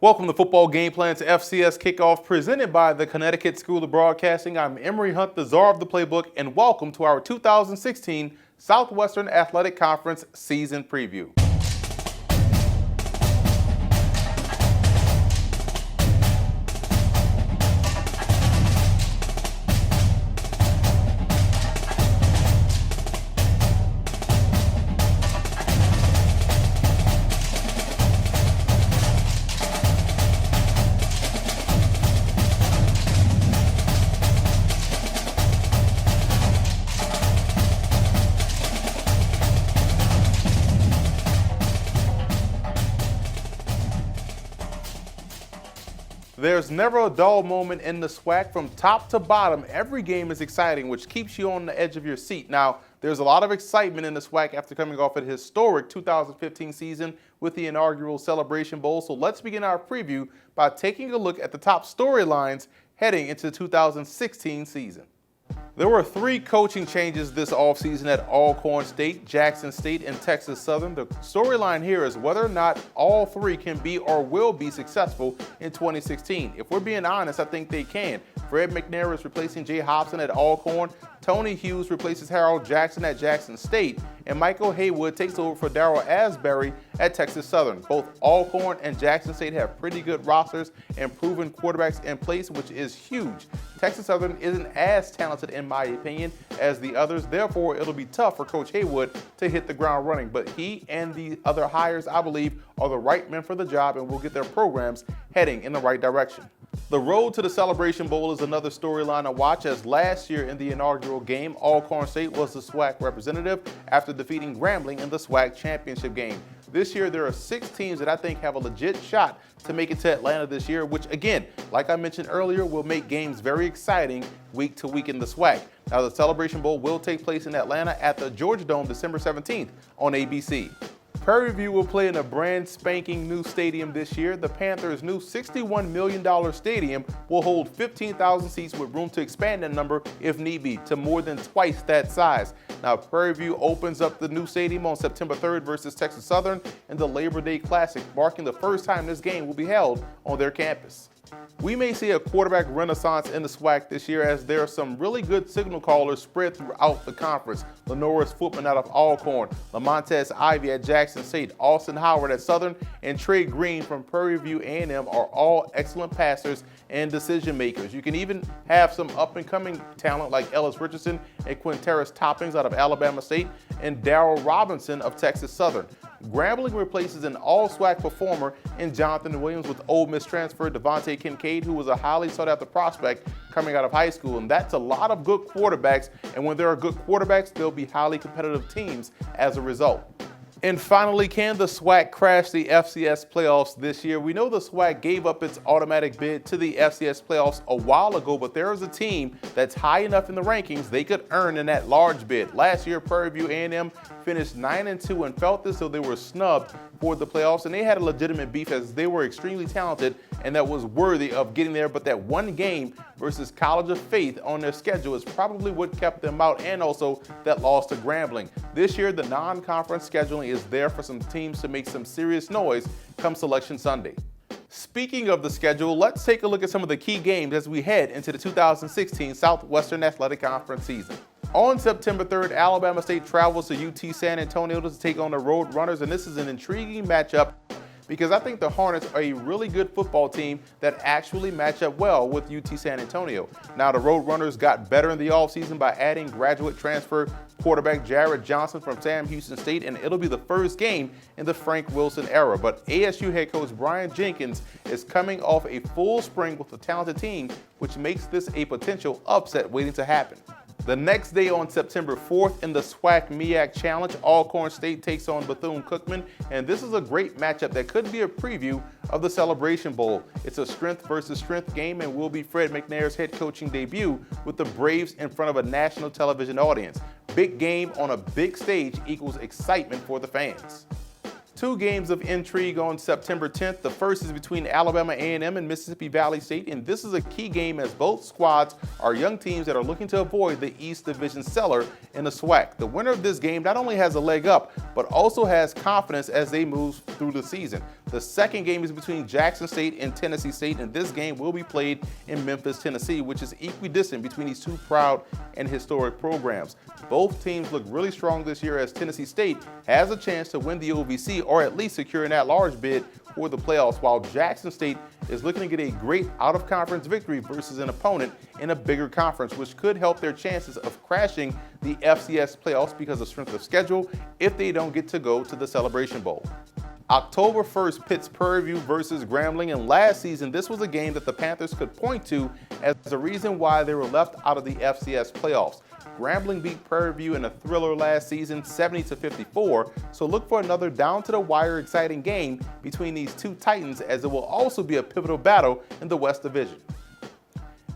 Welcome to Football Game Plan's FCS Kickoff, presented by the Connecticut School of Broadcasting. I'm Emory Hunt, the czar of the playbook, and welcome to our 2016 Southwestern Athletic Conference season preview. There's never a dull moment in the SWAC. From top to bottom, every game is exciting, which keeps you on the edge of your seat. Now, there's a lot of excitement in the SWAC after coming off a historic 2015 season with the inaugural Celebration Bowl. So let's begin our preview by taking a look at the top storylines heading into the 2016 season. There were 3 coaching changes this offseason at Alcorn State, Jackson State, and Texas Southern. The storyline here is whether or not all 3 can be or will be successful in 2016. If we're being honest, I think they can. Fred McNair is replacing Jay Hobson at Alcorn. Tony Hughes replaces Harold Jackson at Jackson State. And Michael Haywood takes over for Darryl Asbury at Texas Southern. Both Alcorn and Jackson State have pretty good rosters and proven quarterbacks in place, which is huge. Texas Southern isn't as talented, in my opinion, as the others. Therefore, it'll be tough for Coach Haywood to hit the ground running. But he and the other hires, I believe, are the right men for the job and will get their programs heading in the right direction. The road to the Celebration Bowl is another storyline to watch, as last year in the inaugural game, Alcorn State was the SWAC representative after defeating Grambling in the SWAC championship game. This year, there are 6 teams that I think have a legit shot to make it to Atlanta this year, which again, like I mentioned earlier, will make games very exciting week to week in the SWAC. Now, the Celebration Bowl will take place in Atlanta at the Georgia Dome December 17th on ABC. Prairie View will play in a brand spanking new stadium this year. The Panthers' new $61 million stadium will hold 15,000 seats with room to expand that number if need be to more than twice that size. Now, Prairie View opens up the new stadium on September 3rd versus Texas Southern in the Labor Day Classic, marking the first time this game will be held on their campus. We may see a quarterback renaissance in the SWAC this year, as there are some really good signal callers spread throughout the conference. Lenoris Footman out of Alcorn, Lamontez Ivy at Jackson State, Austin Howard at Southern, and Trey Green from Prairie View A&M are all excellent passers and decision makers. You can even have some up-and-coming talent like Ellis Richardson and Quinteris Toppings out of Alabama State and Darrell Robinson of Texas Southern. Grambling replaces an all-SWAC performer in Jonathan Williams with Ole Miss transfer Devontae Kincaid, who was a highly sought-after prospect coming out of high school. And that's a lot of good quarterbacks, and when there are good quarterbacks, there'll be highly competitive teams as a result. And finally, can the SWAC crash the FCS playoffs this year? We know the SWAC gave up its automatic bid to the FCS playoffs a while ago, but there is a team that's high enough in the rankings they could earn in that large bid. Last year, Prairie View A&M finished 9-2 and felt as though they were snubbed for the playoffs, and they had a legitimate beef as they were extremely talented and that was worthy of getting there. But that one game versus College of Faith on their schedule is probably what kept them out, and also that loss to Grambling. This year, the non-conference scheduling is there for some teams to make some serious noise come Selection Sunday. Speaking of the schedule, let's take a look at some of the key games as we head into the 2016 Southwestern Athletic Conference season. On September 3rd, Alabama State travels to UT San Antonio to take on the Road Runners, and this is an intriguing matchup because I think the Hornets are a really good football team that actually match up well with UT San Antonio. Now, the Road Runners got better in the offseason by adding graduate transfer quarterback Jared Johnson from Sam Houston State, and it'll be the first game in the Frank Wilson era. But ASU head coach Brian Jenkins is coming off a full spring with a talented team, which makes this a potential upset waiting to happen. The next day on September 4th in the SWAC MEAC Challenge, Alcorn State takes on Bethune-Cookman, and this is a great matchup that could be a preview of the Celebration Bowl. It's a strength versus strength game and will be Fred McNair's head coaching debut with the Braves in front of a national television audience. Big game on a big stage equals excitement for the fans. 2 games of intrigue on September 10th. The first is between Alabama A&M and Mississippi Valley State, and this is a key game as both squads are young teams that are looking to avoid the East Division cellar in the SWAC. The winner of this game not only has a leg up, but also has confidence as they move through the season. The second game is between Jackson State and Tennessee State, and this game will be played in Memphis, Tennessee, which is equidistant between these two proud and historic programs. Both teams look really strong this year as Tennessee State has a chance to win the OVC or at least secure an at-large bid for the playoffs, while Jackson State is looking to get a great out-of-conference victory versus an opponent in a bigger conference, which could help their chances of crashing the FCS playoffs because of strength of schedule if they don't get to go to the Celebration Bowl. October 1st pits Prairie View versus Grambling, and last season this was a game that the Panthers could point to as the reason why they were left out of the FCS playoffs. Grambling beat Prairie View in a thriller last season, 70-54, so look for another down-to-the-wire exciting game between these two titans, as it will also be a pivotal battle in the West Division.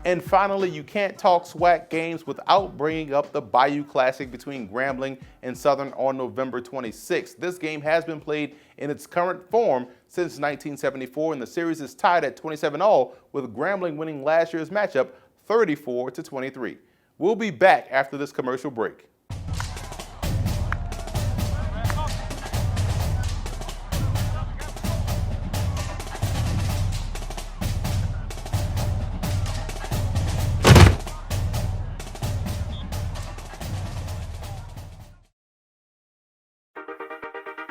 And finally, you can't talk SWAC games without bringing up the Bayou Classic between Grambling and Southern on November 26th. This game has been played in its current form since 1974, and the series is tied at 27-all, with Grambling winning last year's matchup 34-23. We'll be back after this commercial break.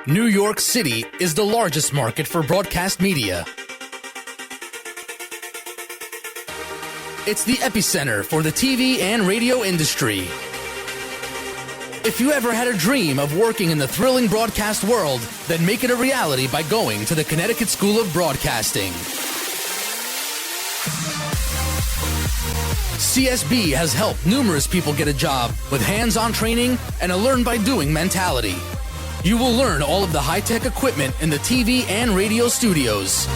New York City is the largest market for broadcast media. It's the epicenter for the TV and radio industry. If you ever had a dream of working in the thrilling broadcast world, then make it a reality by going to the Connecticut School of Broadcasting. CSB has helped numerous people get a job with hands-on training and a learn-by-doing mentality. You will learn all of the high-tech equipment in the TV and radio studios.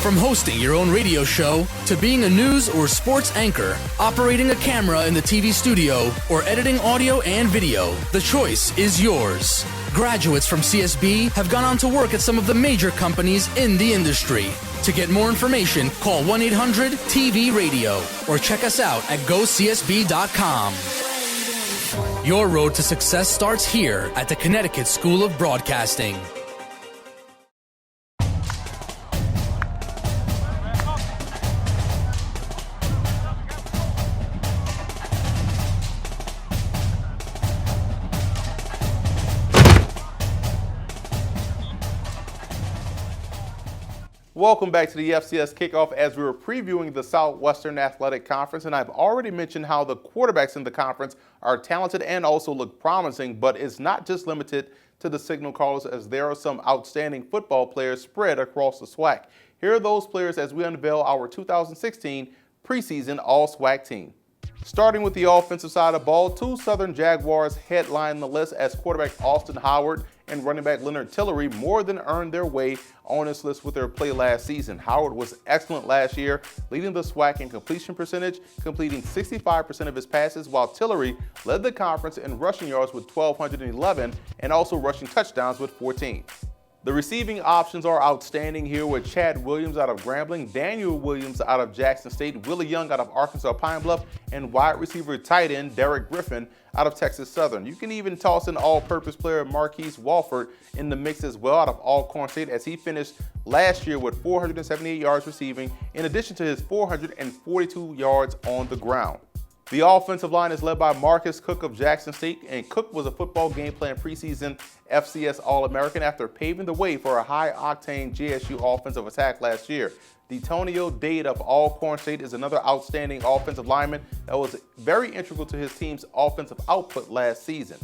From hosting your own radio show, to being a news or sports anchor, operating a camera in the TV studio, or editing audio and video, the choice is yours. Graduates from CSB have gone on to work at some of the major companies in the industry. To get more information, call 1-800-TV-RADIO or check us out at gocsb.com. Your road to success starts here at the Connecticut School of Broadcasting. Welcome back to the FCS Kickoff as we were previewing the Southwestern Athletic Conference, and I've already mentioned how the quarterbacks in the conference are talented and also look promising, but it's not just limited to the signal callers, as there are some outstanding football players spread across the SWAC. Here are those players as we unveil our 2016 preseason all-SWAC team. Starting with the offensive side of the ball, two Southern Jaguars headline the list as quarterback Austin Howard and running back Leonard Tillery more than earned their way on this list with their play last season. Howard was excellent last year, leading the SWAC in completion percentage, completing 65% of his passes, while Tillery led the conference in rushing yards with 1,211 and also rushing touchdowns with 14. The receiving options are outstanding here with Chad Williams out of Grambling, Daniel Williams out of Jackson State, Willie Young out of Arkansas Pine Bluff, and wide receiver tight end Derek Griffin out of Texas Southern. You can even toss in all-purpose player Marquise Walford in the mix as well out of Alcorn State, as he finished last year with 478 yards receiving, in addition to his 442 yards on the ground. The offensive line is led by Marcus Cook of Jackson State, and Cook was a football game plan preseason FCS All-American after paving the way for a high-octane JSU offensive attack last year. Detonio Dade of Alcorn State is another outstanding offensive lineman that was very integral to his team's offensive output last season.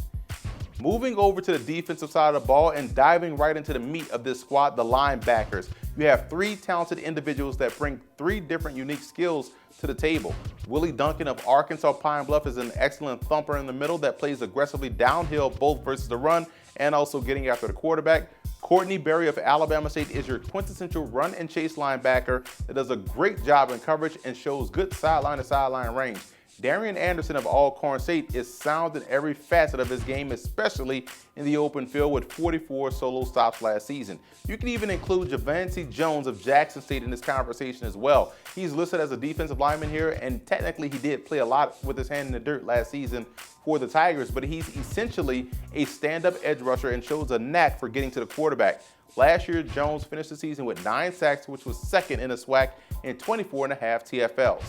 Moving over to the defensive side of the ball and diving right into the meat of this squad, the linebackers. You have three talented individuals that bring three different unique skills to the table. Willie Duncan of Arkansas Pine Bluff is an excellent thumper in the middle that plays aggressively downhill both versus the run and also getting after the quarterback. Courtney Berry of Alabama State is your quintessential run and chase linebacker that does a great job in coverage and shows good sideline to sideline range. Darian Anderson of Alcorn State is sound in every facet of his game, especially in the open field with 44 solo stops last season. You can even include Javante Jones of Jackson State in this conversation as well. He's listed as a defensive lineman here, and technically he did play a lot with his hand in the dirt last season for the Tigers, but he's essentially a stand-up edge rusher and shows a knack for getting to the quarterback. Last year, Jones finished the season with 9 sacks, which was second in the SWAC, and 24.5 TFLs.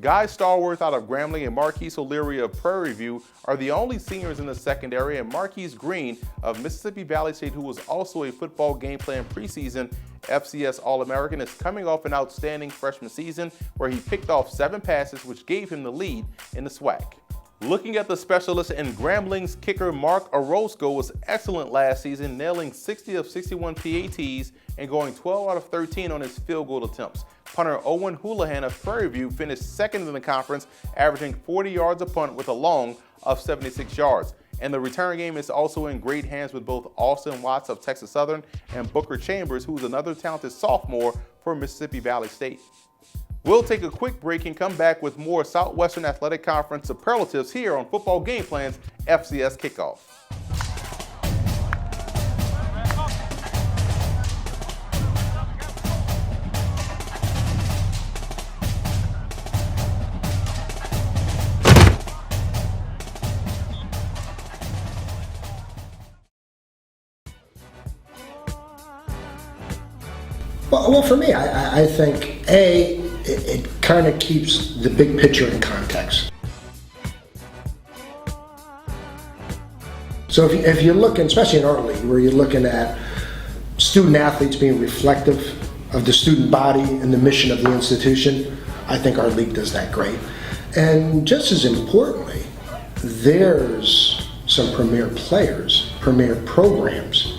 Guy Starworth out of Grambling and Marquise O'Leary of Prairie View are the only seniors in the secondary, and Marquise Green of Mississippi Valley State, who was also a football game plan preseason FCS All-American, is coming off an outstanding freshman season where he picked off 7 passes, which gave him the lead in the SWAC. Looking at the specialist in Grambling's kicker, Mark Orozco was excellent last season, nailing 60 of 61 PATs and going 12 out of 13 on his field goal attempts. Punter Owen Houlihan of Prairie View finished second in the conference, averaging 40 yards a punt with a long of 76 yards. And the return game is also in great hands with both Austin Watts of Texas Southern and Booker Chambers, who's another talented sophomore for Mississippi Valley State. We'll take a quick break and come back with more Southwestern Athletic Conference superlatives here on Football Game Plan's FCS Kickoff. Well, for me, I think, it kind of keeps the big picture in context. So if you're looking, especially in our league, where you're looking at student athletes being reflective of the student body and the mission of the institution, I think our league does that great. And just as importantly, there's some premier players, premier programs.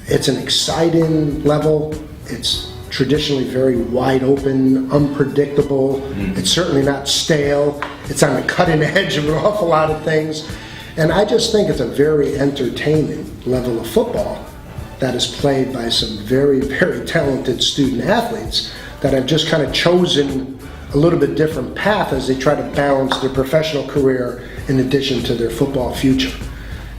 It's an exciting level. It's traditionally very wide open, unpredictable. It's certainly not stale. It's on the cutting edge of an awful lot of things. And I just think it's a very entertaining level of football that is played by some very, very talented student athletes that have just kind of chosen a little bit different path as they try to balance their professional career in addition to their football future.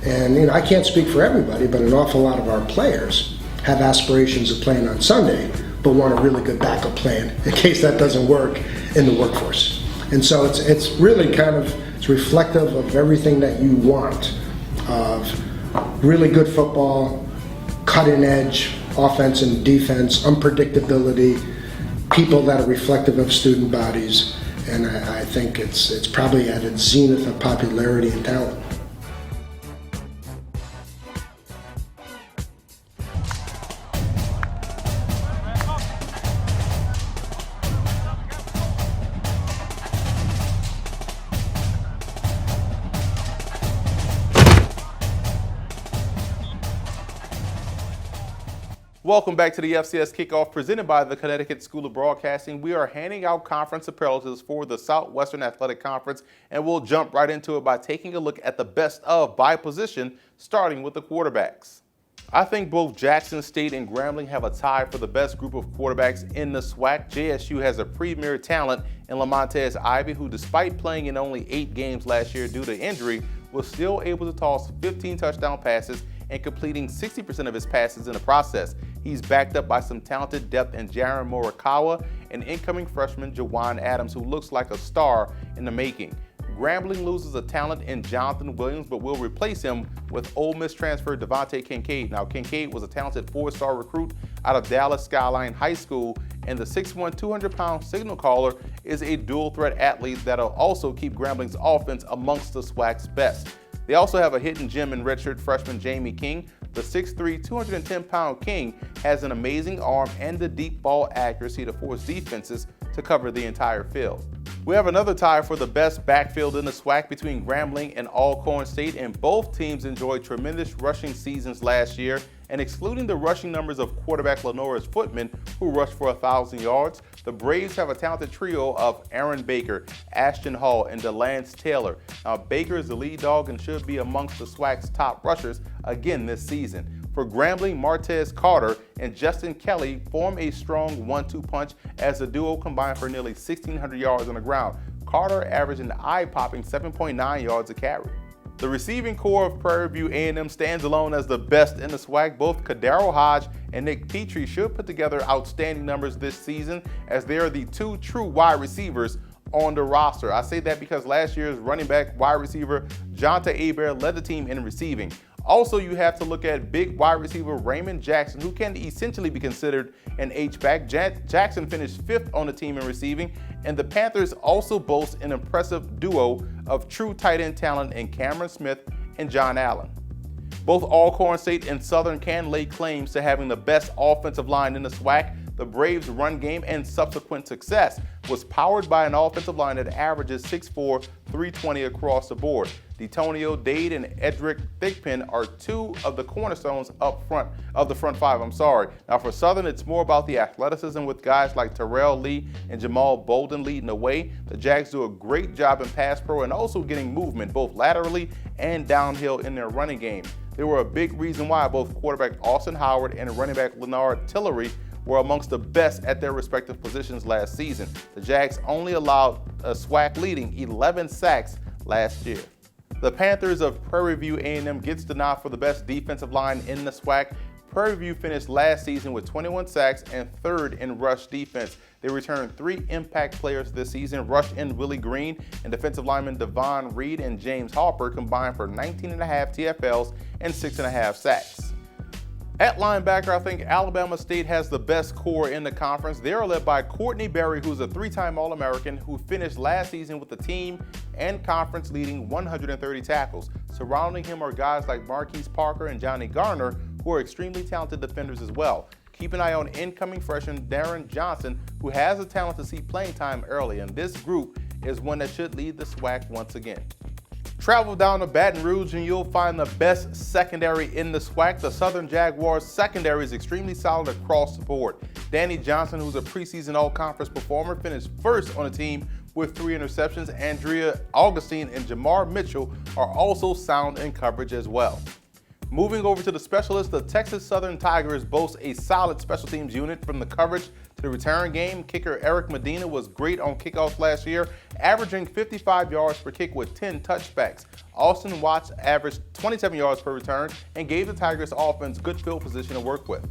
And I can't speak for everybody, but an awful lot of our players have aspirations of playing on Sunday, but want a really good backup plan in case that doesn't work in the workforce. And so it's really it's reflective of everything that you want, of really good football, cutting edge offense and defense, unpredictability, people that are reflective of student bodies, and I think it's probably at its zenith of popularity and talent. Welcome back to the FCS Kickoff presented by the Connecticut School of Broadcasting. We are handing out conference superlatives for the Southwestern Athletic Conference, and we'll jump right into it by taking a look at the best of by position, starting with the quarterbacks. I think both Jackson State and Grambling have a tie for the best group of quarterbacks in the SWAC. JSU has a premier talent in Lamontez Ivy, who despite playing in only 8 games last year due to injury, was still able to toss 15 touchdown passes and completing 60% of his passes in the process. He's backed up by some talented depth in Jaron Morikawa and incoming freshman Jawan Adams, who looks like a star in the making. Grambling loses a talent in Jonathan Williams, but will replace him with Ole Miss transfer Devontae Kincaid. Now, Kincaid was a talented 4-star recruit out of Dallas Skyline High School, and the 6'1", 200-pound signal caller is a dual-threat athlete that'll also keep Grambling's offense amongst the SWAC's best. They also have a hidden gem in redshirt freshman Jamie King. The 6'3", 210-pound King has an amazing arm and the deep ball accuracy to force defenses to cover the entire field. We have another tie for the best backfield in the SWAC between Grambling and Alcorn State, and both teams enjoyed tremendous rushing seasons last year. And excluding the rushing numbers of quarterback Lenoris Footman, who rushed for 1,000 yards, the Braves have a talented trio of Aaron Baker, Ashton Hall, and DeLance Taylor. Now, Baker is the lead dog and should be amongst the SWAC's top rushers again this season. For Grambling, Martez Carter and Justin Kelly form a strong 1-2 punch as the duo combine for nearly 1,600 yards on the ground. Carter averaged an eye-popping 7.9 yards a carry. The receiving core of Prairie View A&M stands alone as the best in the SWAC. Both Kadaro Hodge and Nick Petrie should put together outstanding numbers this season, as they are the two true wide receivers on the roster. I say that because last year's running back wide receiver Jonta Hebert led the team in receiving. Also, you have to look at big wide receiver Raymond Jackson, who can essentially be considered an H-back. Jackson finished 5th on the team in receiving, and the Panthers also boast an impressive duo of true tight end talent in Cameron Smith and John Allen. Both Alcorn State and Southern can lay claims to having the best offensive line in the SWAC. The Braves' run game and subsequent success was powered by an offensive line that averages 6'4", 320 across the board. Detonio Dade and Edric Thigpen are two of the cornerstones up front of the front five. Now for Southern, it's more about the athleticism with guys like Terrell Lee and Jamal Bolden leading the way. The Jags do a great job in pass pro and also getting movement both laterally and downhill in their running game. They were a big reason why both quarterback Austin Howard and running back Leonard Tillery were amongst the best at their respective positions last season. The Jags only allowed a SWAC leading 11 sacks last year. The Panthers of Prairie View A&M gets the nod for the best defensive line in the SWAC. Prairie View finished last season with 21 sacks and 3rd in rush defense. They returned 3 impact players this season. Rush end Willie Green and defensive lineman Devon Reed and James Harper combined for 19.5 TFLs and 6.5 sacks. At linebacker, I think Alabama State has the best core in the conference. They are led by Courtney Berry, who's a 3-time All-American, who finished last season with the team and conference leading 130 tackles. Surrounding him are guys like Marquise Parker and Johnny Garner, who are extremely talented defenders as well. Keep an eye on incoming freshman Darren Johnson, who has the talent to see playing time early, and this group is one that should lead the SWAC once again. Travel down to Baton Rouge and you'll find the best secondary in the SWAC. The Southern Jaguars secondary is extremely solid across the board. Danny Johnson, who's a preseason all-conference performer, finished 1st on the team with 3 interceptions. Andrea Augustine and Jamar Mitchell are also sound in coverage as well. Moving over to the specialists, the Texas Southern Tigers boast a solid special teams unit. From the coverage to the return game, kicker Eric Medina was great on kickoffs last year, averaging 55 yards per kick with 10 touchbacks. Austin Watts averaged 27 yards per return and gave the Tigers offense good field position to work with.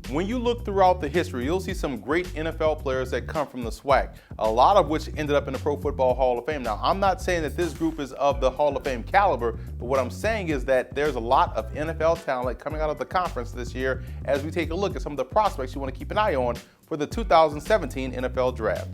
When you look throughout the history, you'll see some great NFL players that come from the SWAC, a lot of which ended up in the Pro Football Hall of Fame. Now, I'm not saying that this group is of the Hall of Fame caliber, but what I'm saying is that there's a lot of NFL talent coming out of the conference this year as we take a look at some of the prospects you want to keep an eye on for the 2017 NFL Draft.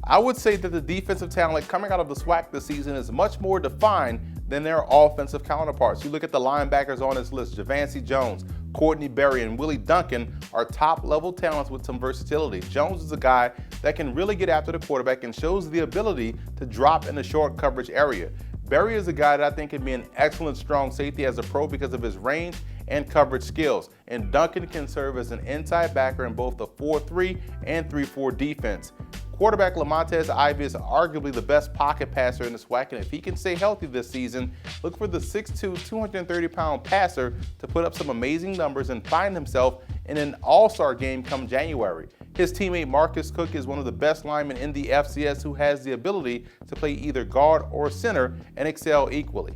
I would say that the defensive talent coming out of the SWAC this season is much more defined than their offensive counterparts. You look at the linebackers on this list, Javancy Jones, Courtney Berry, and Willie Duncan are top-level talents with some versatility. Jones is a guy that can really get after the quarterback and shows the ability to drop in the short coverage area. Berry is a guy that I think can be an excellent strong safety as a pro because of his range and coverage skills. And Duncan can serve as an inside backer in both the 4-3 and 3-4 defense. Quarterback Lamontez Ivy is arguably the best pocket passer in the SWAC, and if he can stay healthy this season, look for the 6'2", 230-pound passer to put up some amazing numbers and find himself in an all-star game come January. His teammate Marcus Cook is one of the best linemen in the FCS who has the ability to play either guard or center and excel equally.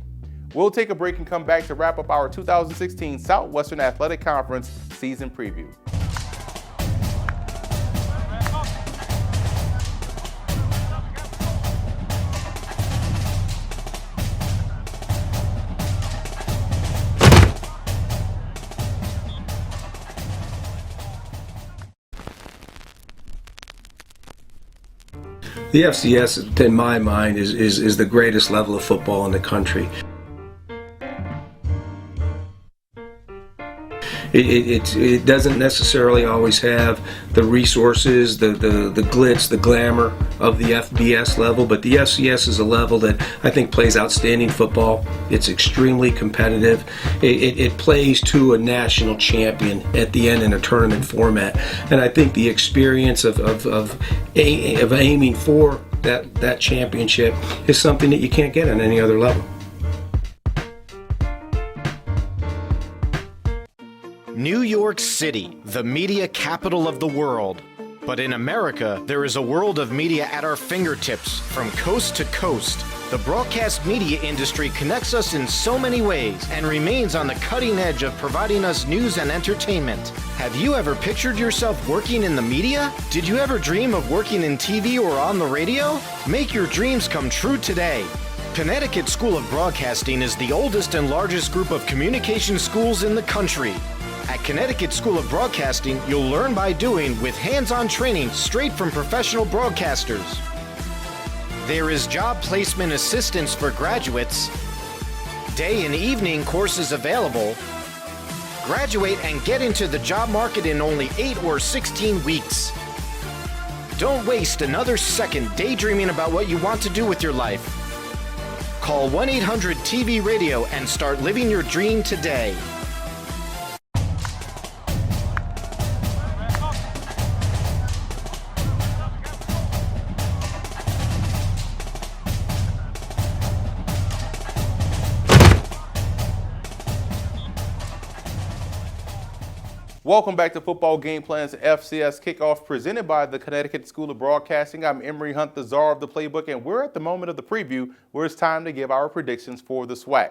We'll take a break and come back to wrap up our 2016 Southwestern Athletic Conference season preview. The FCS, in my mind, is the greatest level of football in the country. It doesn't necessarily always have the resources, the glitz, the glamour of the FBS level, but the FCS is a level that I think plays outstanding football. It's extremely competitive. It plays to a national champion at the end in a tournament format, and I think the experience of aiming for that championship is something that you can't get on any other level. New York City, the media capital of the world. But in America, there is a world of media at our fingertips, from coast to coast. The broadcast media industry connects us in so many ways and remains on the cutting edge of providing us news and entertainment. Have you ever pictured yourself working in the media? Did you ever dream of working in TV or on the radio? Make your dreams come true today. Connecticut School of Broadcasting is the oldest and largest group of communication schools in the country. At Connecticut School of Broadcasting, you'll learn by doing with hands-on training straight from professional broadcasters. There is job placement assistance for graduates, day and evening courses available. Graduate and get into the job market in only 8 or 16 weeks. Don't waste another second daydreaming about what you want to do with your life. Call 1-800-TV-RADIO and start living your dream today. Welcome back to Football Game Plan's FCS Kickoff, presented by the Connecticut School of Broadcasting. I'm Emory Hunt, the czar of the playbook, and we're at the moment of the preview where it's time to give our predictions for the SWAC.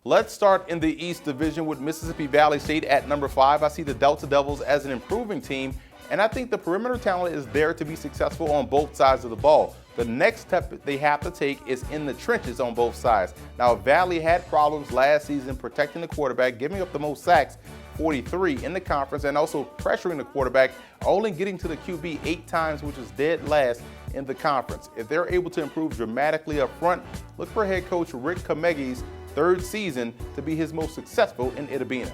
Let's start in the East Division with Mississippi Valley State at number 5. I see the Delta Devils as an improving team, and I think the perimeter talent is there to be successful on both sides of the ball. The next step they have to take is in the trenches on both sides. Now, Valley had problems last season protecting the quarterback, giving up the most sacks, 43 in the conference, and also pressuring the quarterback, only getting to the QB 8 times, which is dead last in the conference. If they're able to improve dramatically up front, look for head coach Rick Kamegi's 3rd season to be his most successful in Itabena.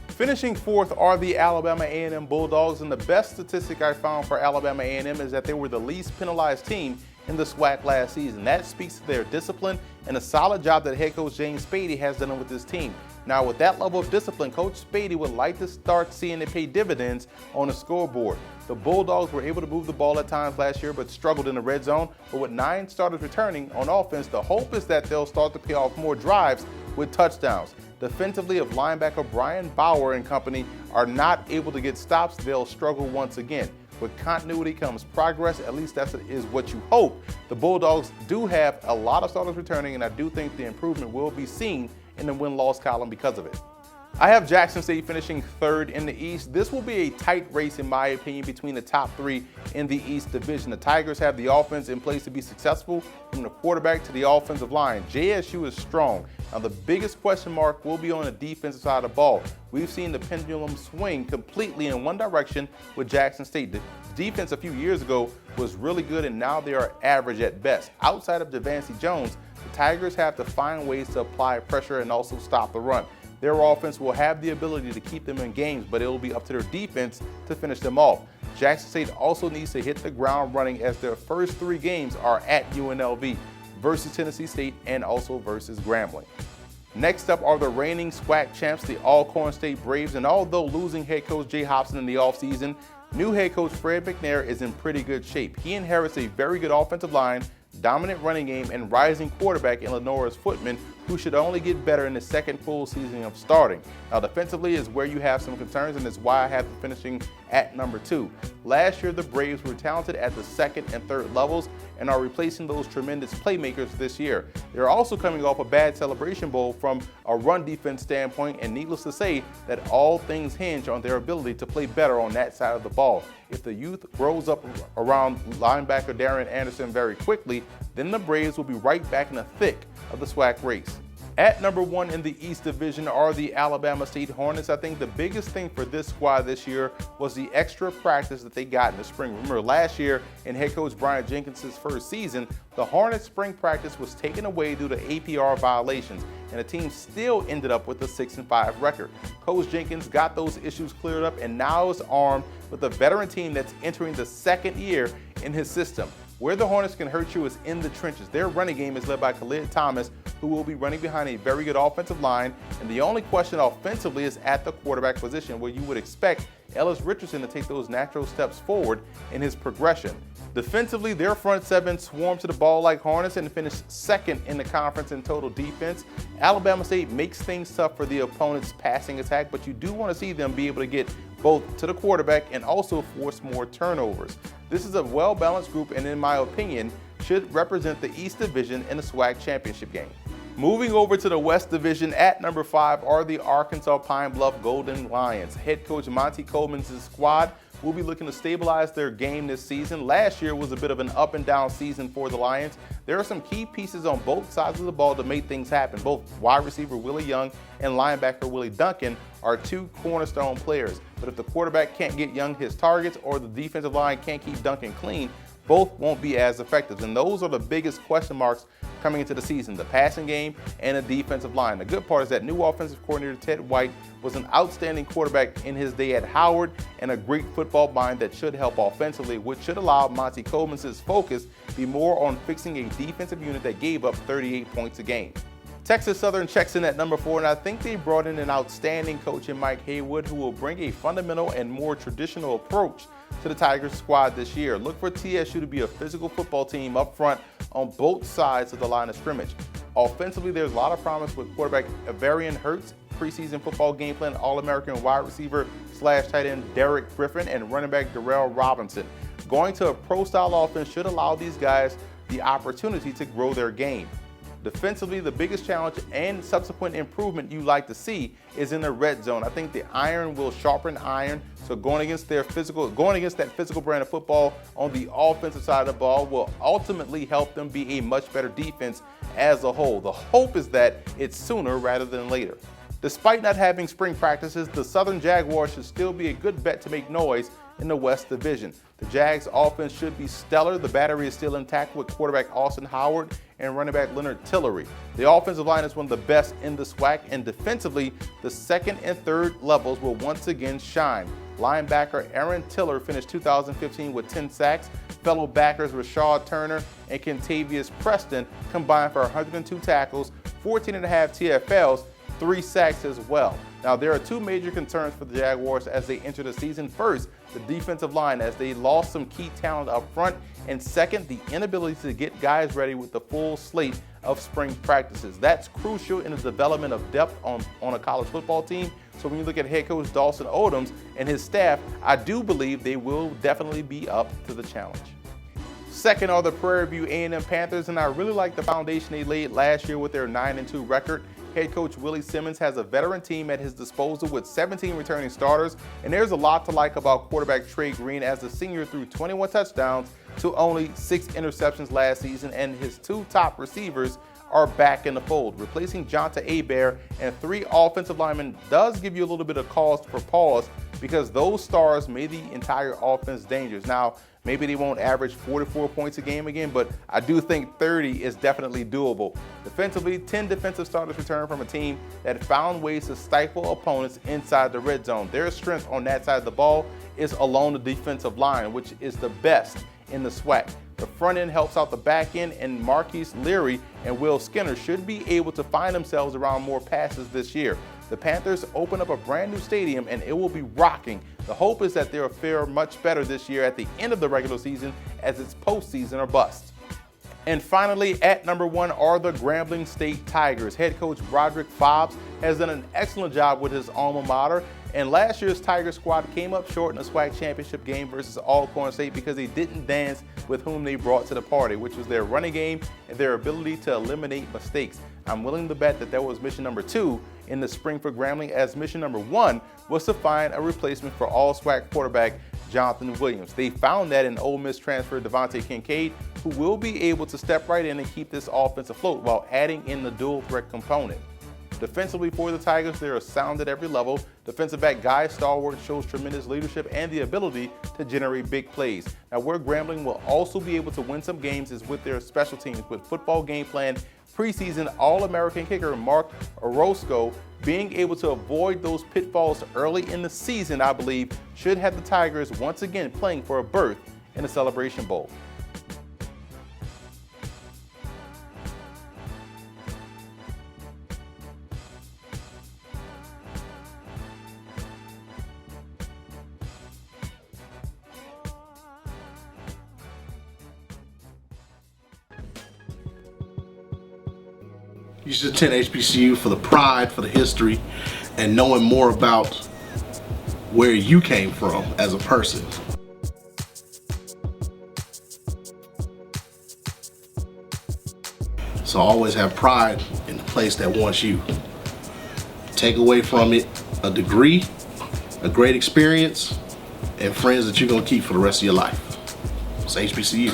Finishing 4th are the Alabama A&M Bulldogs, and the best statistic I found for Alabama A&M is that they were the least penalized team in the SWAC last season. That speaks to their discipline and a solid job that head coach James Spady has done with his team. Now, with that level of discipline, Coach Spady would like to start seeing it pay dividends on the scoreboard. The Bulldogs were able to move the ball at times last year, but struggled in the red zone. But with 9 starters returning on offense, the hope is that they'll start to pay off more drives with touchdowns. Defensively, if linebacker Brian Bauer and company are not able to get stops, they'll struggle once again. With continuity comes progress, at least that is what you hope. The Bulldogs do have a lot of starters returning, and I do think the improvement will be seen in the win-loss column because of it. I have Jackson State finishing 3rd in the East. This will be a tight race, in my opinion, between the top 3 in the East Division. The Tigers have the offense in place to be successful, from the quarterback to the offensive line. JSU is strong. Now, the biggest question mark will be on the defensive side of the ball. We've seen the pendulum swing completely in one direction with Jackson State. The defense a few years ago was really good, and now they are average at best. Outside of Devancy Jones, the Tigers have to find ways to apply pressure and also stop the run. Their offense will have the ability to keep them in games, but it will be up to their defense to finish them off. Jackson State also needs to hit the ground running, as their first 3 games are at UNLV, versus Tennessee State and also versus Grambling. Next up are the reigning SWAC champs, the Alcorn State Braves, and although losing head coach Jay Hobson in the offseason, new head coach Fred McNair is in pretty good shape. He inherits a very good offensive line, dominant running game, and rising quarterback in Lenoris Footman, who should only get better in the second full season of starting. Now, defensively is where you have some concerns, and it's why I have them finishing at number 2. Last year, the Braves were talented at the 2nd and 3rd levels and are replacing those tremendous playmakers this year. They're also coming off a bad Celebration Bowl from a run defense standpoint, and needless to say that all things hinge on their ability to play better on that side of the ball. If the youth grows up around linebacker Darren Anderson very quickly, then the Braves will be right back in the thick of the SWAC race. At number 1 in the East Division are the Alabama State Hornets. I think the biggest thing for this squad this year was the extra practice that they got in the spring. Remember, last year in head coach Brian Jenkins' first season, the Hornets' spring practice was taken away due to APR violations, and the team still ended up with a 6-5 record. Coach Jenkins got those issues cleared up and now is armed with a veteran team that's entering the 2nd year in his system. Where the Hornets can hurt you is in the trenches. Their running game is led by Khalid Thomas, who will be running behind a very good offensive line. And the only question offensively is at the quarterback position, where you would expect Ellis Richardson to take those natural steps forward in his progression. Defensively, their front 7 swarm to the ball like Hornets and finished 2nd in the conference in total defense. Alabama State makes things tough for the opponent's passing attack, but you do want to see them be able to get both to the quarterback and also force more turnovers. This is a well-balanced group and, in my opinion, should represent the East Division in the SWAC championship game. Moving over to the West Division, at number 5 are the Arkansas Pine Bluff Golden Lions. Head coach Monty Coleman's squad will be looking to stabilize their game this season. Last year was a bit of an up and down season for the Lions. There are some key pieces on both sides of the ball to make things happen. Both wide receiver Willie Young and linebacker Willie Duncan are 2 cornerstone players. But if the quarterback can't get Young his targets or the defensive line can't keep Duncan clean, both won't be as effective. And those are the biggest question marks coming into the season, the passing game and the defensive line. The good part is that new offensive coordinator Ted White was an outstanding quarterback in his day at Howard and a great football mind that should help offensively, which should allow Monty Coleman's focus be more on fixing a defensive unit that gave up 38 points a game. Texas Southern checks in at number 4, and I think they brought in an outstanding coach in Mike Haywood who will bring a fundamental and more traditional approach to the Tigers squad this year. Look for TSU to be a physical football team up front on both sides of the line of scrimmage. Offensively, there's a lot of promise with quarterback Avarian Hurts, preseason football game plan All-American wide receiver / tight end Derek Griffin, and running back Darrell Robinson. Going to a pro-style offense should allow these guys the opportunity to grow their game. Defensively, the biggest challenge and subsequent improvement you like to see is in the red zone. I think the iron will sharpen iron, so going against that physical brand of football on the offensive side of the ball will ultimately help them be a much better defense as a whole. The hope is that it's sooner rather than later. Despite not having spring practices, the Southern Jaguars should still be a good bet to make noise in the West Division. The Jags offense should be stellar. The battery is still intact with quarterback Austin Howard and running back Leonard Tillery. The offensive line is one of the best in the SWAC, and defensively, the second and third levels will once again shine. Linebacker Aaron Tiller finished 2015 with 10 sacks. Fellow backers Rashad Turner and Kentavious Preston combined for 102 tackles, 14.5 TFLs, 3 sacks as well. Now, there are 2 major concerns for the Jaguars as they enter the season. First, the defensive line, as they lost some key talent up front. And second, the inability to get guys ready with the full slate of spring practices. That's crucial in the development of depth on a college football team. So when you look at head coach Dawson Odoms and his staff, I do believe they will definitely be up to the challenge. Second are the Prairie View A&M Panthers, and I really like the foundation they laid last year with their 9-2 record. Head coach Willie Simmons has a veteran team at his disposal with 17 returning starters, and there's a lot to like about quarterback Trey Green, as the senior threw 21 touchdowns to only 6 interceptions last season, and his 2 top receivers are back in the fold. Replacing Jonta Hebert and 3 offensive linemen does give you a little bit of cause for pause because those stars made the entire offense dangerous. Now, maybe they won't average 44 points a game again, but I do think 30 is definitely doable. Defensively, 10 defensive starters returned from a team that found ways to stifle opponents inside the red zone. Their strength on that side of the ball is along the defensive line, which is the best in the SWAC. The front end helps out the back end, and Marquise Leary and Will Skinner should be able to find themselves around more passes this year. The Panthers open up a brand new stadium and it will be rocking. The hope is that they'll fare much better this year at the end of the regular season, as it's postseason or bust. And finally, at number 1 are the Grambling State Tigers. Head coach Broderick Fobbs has done an excellent job with his alma mater, and last year's Tiger squad came up short in the SWAC championship game versus Alcorn State because they didn't dance with whom they brought to the party, which was their running game and their ability to eliminate mistakes. I'm willing to bet that was mission number 2 in the spring for Grambling, as mission number 1 was to find a replacement for all-SWAC quarterback Jonathan Williams. They found that in Ole Miss transfer Devontae Kincaid, who will be able to step right in and keep this offense afloat while adding in the dual threat component. Defensively for the Tigers, they are sound at every level. Defensive back Guy Stalwart shows tremendous leadership and the ability to generate big plays. Now, where Grambling will also be able to win some games is with their special teams, with football game plan preseason All-American kicker Mark Orozco being able to avoid those pitfalls early in the season, I believe, should have the Tigers once again playing for a berth in the Celebration Bowl. You should attend HBCU for the pride, for the history, and knowing more about where you came from as a person. So always have pride in the place that wants you. Take away from it a degree, a great experience, and friends that you're going to keep for the rest of your life. It's HBCU.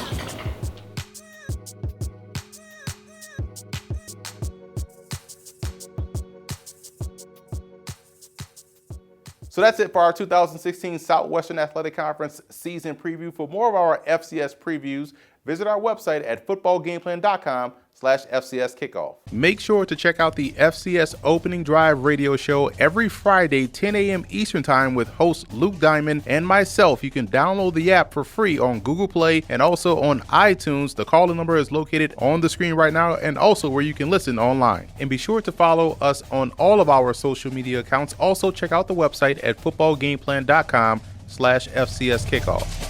So that's it for our 2016 Southwestern Athletic Conference season preview. For more of our FCS previews, visit our website at footballgameplan.com/FCS Kickoff. Make sure to check out the FCS Opening Drive radio show every Friday, 10 a.m. Eastern Time with host Luke Diamond and myself. You can download the app for free on Google Play and also on iTunes. The call-in number is located on the screen right now and also where you can listen online. And be sure to follow us on all of our social media accounts. Also check out the website at footballgameplan.com/FCS Kickoff.